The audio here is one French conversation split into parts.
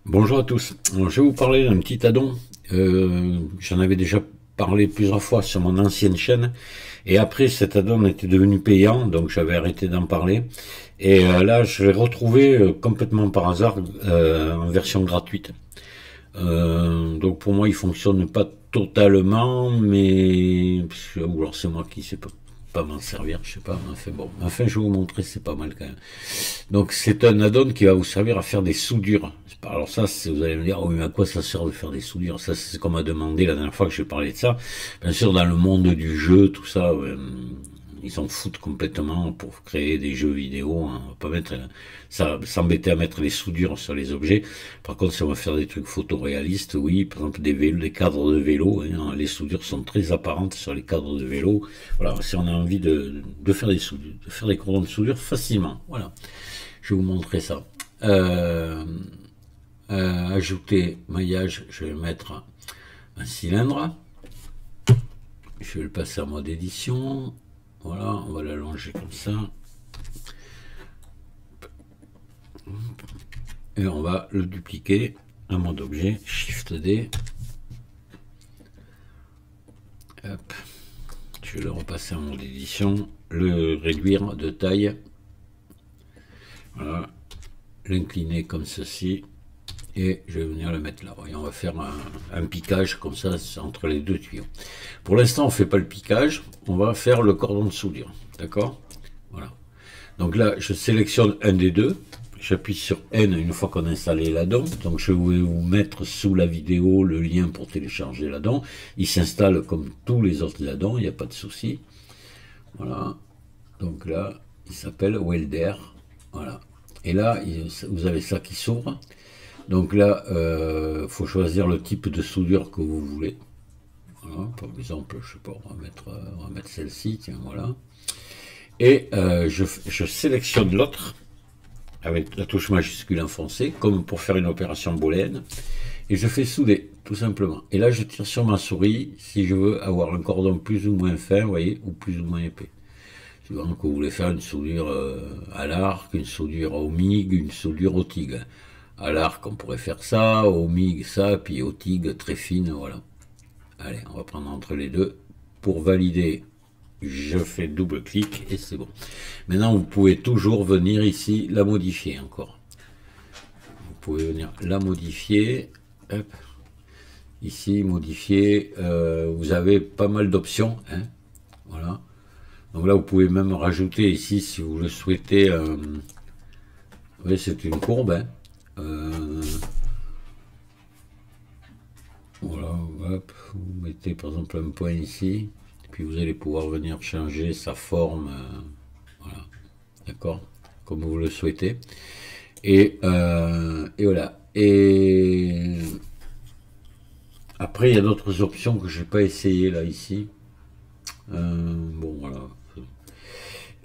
Bonjour à tous. Alors, je vais vous parler d'un petit addon. J'en avais déjà parlé plusieurs fois sur mon ancienne chaîne. Et après, cet addon était devenu payant, donc j'avais arrêté d'en parler. Et là, je l'ai retrouvé complètement par hasard en version gratuite. Donc pour moi, il fonctionne pas totalement, mais ou alors c'est moi qui sais pas m'en servir, je sais pas. Enfin bon, enfin je vais vous montrer, c'est pas mal quand même. Donc c'est un add-on qui va vous servir à faire des soudures. Alors ça, vous allez me dire, oh, mais à quoi ça sert de faire des soudures? Ça, c'est ce qu'on m'a demandé la dernière fois que j'ai parlé de ça. Bien sûr, dans le monde du jeu, tout ça, ils s'en foutent complètement pour créer des jeux vidéo. Hein. On va pas mettre ça, s'embêter à mettre les soudures sur les objets. Par contre, si on va faire des trucs photoréalistes, oui, par exemple des vélos, des cadres de vélo, hein, les soudures sont très apparentes sur les cadres de vélo. Voilà, si on a envie de faire des soudures, de faire des cordons de soudure facilement. Voilà. Je vais vous montrer ça. Ajouter maillage, je vais mettre un cylindre. Je vais le passer en mode édition. Voilà, on va l'allonger comme ça. Et on va le dupliquer en mode objet, Shift D. Hop. Je vais le repasser en mode édition, le réduire de taille. Voilà, l'incliner comme ceci. Et je vais venir le mettre là. Et on va faire un piquage comme ça entre les deux tuyaux. Pour l'instant, on ne fait pas le piquage, on va faire le cordon de soudure. D'accord? Voilà. Donc là, je sélectionne un des deux. J'appuie sur N une fois qu'on a installé l'addon. Donc je vais vous mettre sous la vidéo le lien pour télécharger l'addon. Il s'installe comme tous les autres addons, il n'y a pas de souci. Voilà. Donc là, il s'appelle Welder. Voilà. Et là, vous avez ça qui s'ouvre. Donc là, faut choisir le type de soudure que vous voulez. Voilà, par exemple, je sais pas, on va mettre celle-ci, tiens, voilà. Et je sélectionne l'autre avec la touche majuscule enfoncée, comme pour faire une opération booléenne, et je fais souder, tout simplement. Et là, je tire sur ma souris si je veux avoir un cordon plus ou moins fin, vous voyez, ou plus ou moins épais. Suivant que vous voulez faire une soudure à l'arc, une soudure au MIG, une soudure au TIG. À l'arc, on pourrait faire ça, au MIG, ça, puis au TIG, très fine, voilà. Allez, on va prendre entre les deux. Pour valider, je fais double-clic et c'est bon. Maintenant, vous pouvez toujours venir ici la modifier encore. Vous pouvez venir la modifier. Hop. Ici, modifier. Vous avez pas mal d'options. Hein, voilà. Donc là, vous pouvez même rajouter ici, si vous le souhaitez. Oui, c'est une courbe. Hein. Voilà, hop, vous mettez par exemple un point ici, puis vous allez pouvoir venir changer sa forme, voilà, d'accord, comme vous le souhaitez. Et voilà. Et après, il y a d'autres options que je n'ai pas essayé là ici. Bon, voilà.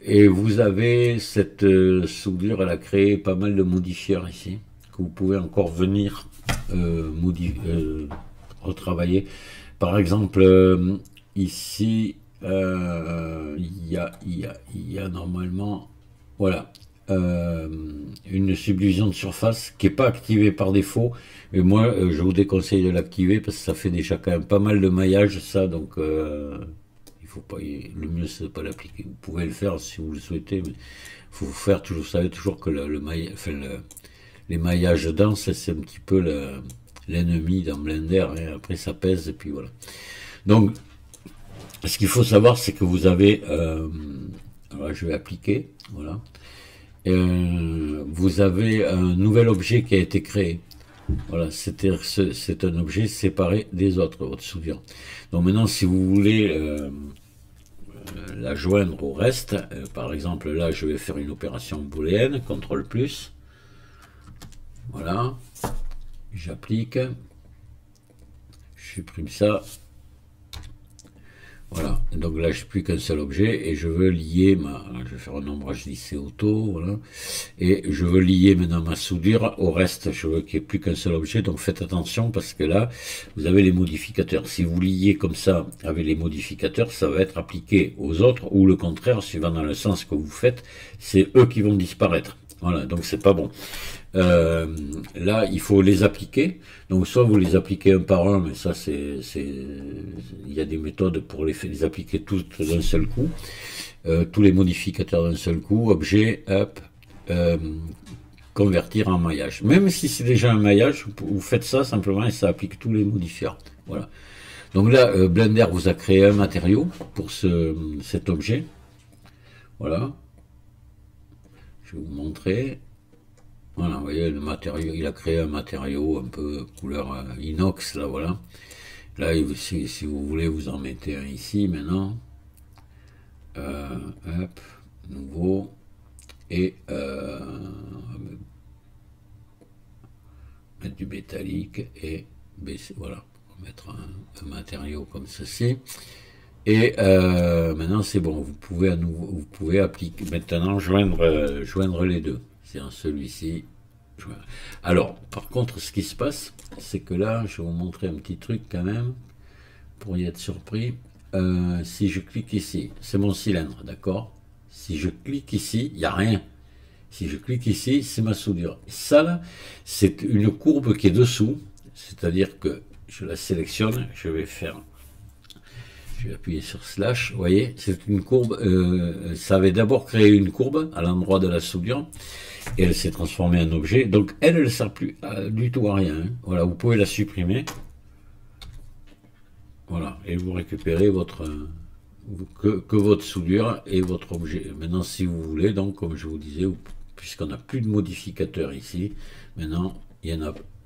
Et vous avez cette soudure, elle a créé pas mal de modifieurs ici, que vous pouvez encore venir retravailler. Par exemple, ici, il y a normalement, voilà, une subdivision de surface qui n'est pas activée par défaut. Et moi, je vous déconseille de l'activer parce que ça fait déjà quand même pas mal de maillage, ça, donc il faut pas, le mieux c'est de pas l'appliquer. Vous pouvez le faire si vous le souhaitez, mais il faut faire toujours, vous savez toujours que les maillages denses, c'est un petit peu l'ennemi dans Blender, hein. Après ça pèse et puis voilà. Donc ce qu'il faut savoir, c'est que vous avez alors je vais appliquer, voilà, vous avez un nouvel objet qui a été créé. Voilà, c'est un objet séparé des autres, votre soudure. Donc maintenant, si vous voulez la joindre au reste, par exemple là, je vais faire une opération booléenne, CTRL+, voilà, j'applique, je supprime ça, voilà, donc là j'ai plus qu'un seul objet et je veux lier je vais faire un ombrage lissé auto, voilà, et je veux lier maintenant ma soudure au reste, je veux qu'il n'y ait plus qu'un seul objet, donc faites attention parce que là vous avez les modificateurs. Si vous liez comme ça avec les modificateurs, ça va être appliqué aux autres, ou le contraire, suivant dans le sens que vous faites, c'est eux qui vont disparaître. Voilà, donc c'est pas bon. là, il faut les appliquer. Donc, soit vous les appliquez un par un, mais ça, il y a des méthodes pour les appliquer tous d'un seul coup. Tous les modificateurs d'un seul coup, objet, up, convertir en maillage. Même si c'est déjà un maillage, vous faites ça simplement et ça applique tous les modifiers. Voilà. Donc là, Blender vous a créé un matériau pour cet objet. Voilà. Je vais vous montrer. Voilà, vous voyez le matériau, il a créé un matériau un peu couleur inox, là, voilà. Là, si vous voulez, vous en mettez un ici, maintenant. Hop, nouveau. Et mettre du métallique et baisser, voilà. On va mettre un matériau comme ceci. Et maintenant, c'est bon, vous pouvez à nouveau, vous pouvez appliquer, maintenant, joindre les deux. C'est en celui-ci. Alors, par contre, ce qui se passe, c'est que là, je vais vous montrer un petit truc quand même, pour y être surpris. Si je clique ici, c'est mon cylindre, d'accord? Si je clique ici, il n'y a rien. Si je clique ici, c'est ma soudure. Ça, là, c'est une courbe qui est dessous, c'est-à-dire que je la sélectionne, je vais appuyer sur slash, vous voyez, c'est une courbe, ça avait d'abord créé une courbe à l'endroit de la soudure, et elle s'est transformée en objet, donc elle ne sert plus du tout à rien, hein. Voilà, vous pouvez la supprimer, voilà, et vous récupérez que votre soudure et votre objet. Maintenant, si vous voulez, donc, comme je vous disais, puisqu'on n'a plus de modificateur ici, maintenant,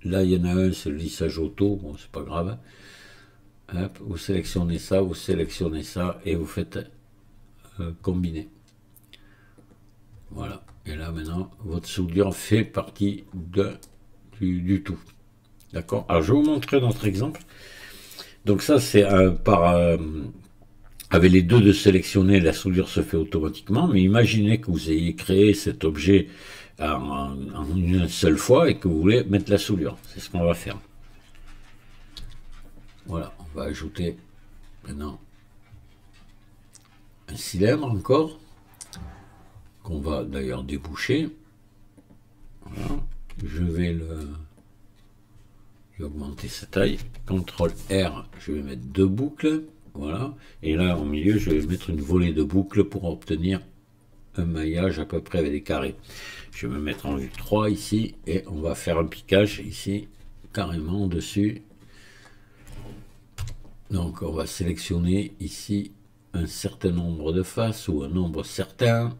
là, il y en a un, c'est le lissage auto, bon, c'est pas grave. Hop, vous sélectionnez ça, et vous faites combiner. Voilà. Et là, maintenant, votre soudure fait partie du tout. D'accord? Alors, je vais vous montrer notre exemple. Donc ça, c'est avec les deux de sélectionner, la soudure se fait automatiquement, mais imaginez que vous ayez créé cet objet en une seule fois et que vous voulez mettre la soudure. C'est ce qu'on va faire. Voilà, on va ajouter maintenant un cylindre encore, qu'on va d'ailleurs déboucher. Voilà. Je vais augmenter sa taille. CTRL R, je vais mettre deux boucles. Voilà. Et là, au milieu, je vais mettre une volée de boucles pour obtenir un maillage à peu près avec des carrés. Je vais me mettre en vue 3 ici et on va faire un piquage ici, carrément dessus. Donc on va sélectionner ici un certain nombre de faces ou un nombre certain,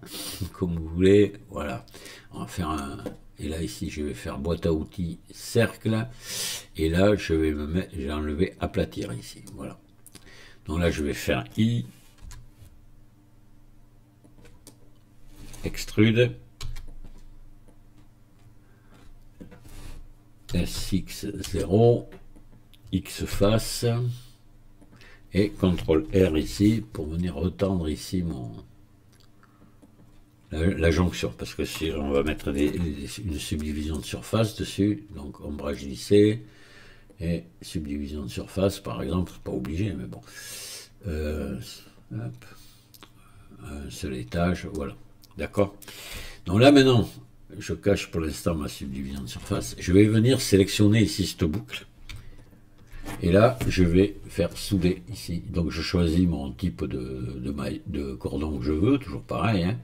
comme vous voulez. Voilà, on va faire et là ici je vais faire boîte à outils cercle, et là je vais j'ai enlevé aplatir ici. Voilà. Donc là je vais faire I, extrude, SX0, X face. Et CTRL R ici pour venir retendre ici la jonction, parce que si on va mettre une subdivision de surface dessus, donc ombrage lissé et subdivision de surface par exemple, pas obligé, mais bon, hop, un seul étage, voilà, d'accord. Donc là maintenant, je cache pour l'instant ma subdivision de surface, je vais venir sélectionner ici cette boucle. Et là, je vais faire souder ici. Donc, je choisis mon type de cordon que je veux, toujours pareil, hein,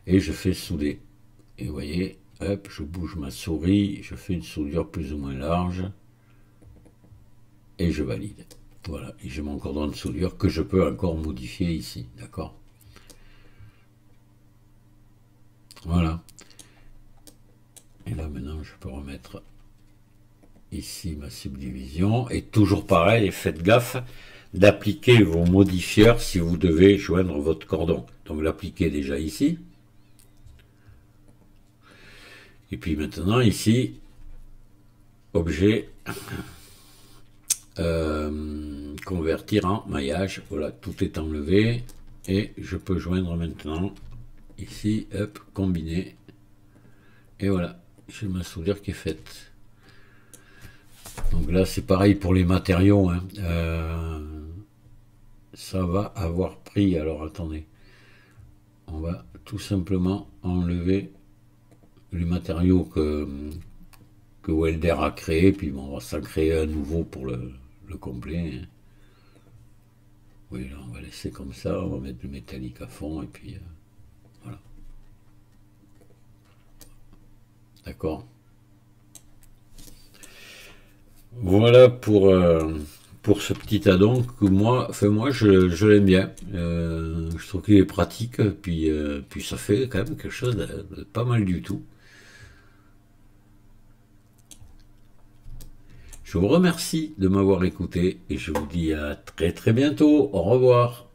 et je fais souder. Et vous voyez, hop, je bouge ma souris, je fais une soudure plus ou moins large, et je valide. Voilà, et j'ai mon cordon de soudure que je peux encore modifier ici, d'accord? Voilà. Et là, maintenant, je peux remettre ici ma subdivision, et toujours pareil, faites gaffe d'appliquer vos modifieurs si vous devez joindre votre cordon. Donc l'appliquer déjà ici, et puis maintenant ici, objet, convertir en maillage. Voilà, tout est enlevé, et je peux joindre maintenant ici, hop, combiner, et voilà, j'ai ma soudure qui est faite. Donc là, c'est pareil pour les matériaux, hein. Ça va avoir pris. Alors, attendez. On va tout simplement enlever du matériau que Welder a créé, puis bon, on va s'en créer un nouveau pour le complet. Oui, là, on va laisser comme ça, on va mettre du métallique à fond, et puis voilà. D'accord. Voilà pour ce petit addon que moi, enfin moi je l'aime bien. Je trouve qu'il est pratique, puis ça fait quand même quelque chose de pas mal du tout. Je vous remercie de m'avoir écouté et je vous dis à très très bientôt. Au revoir.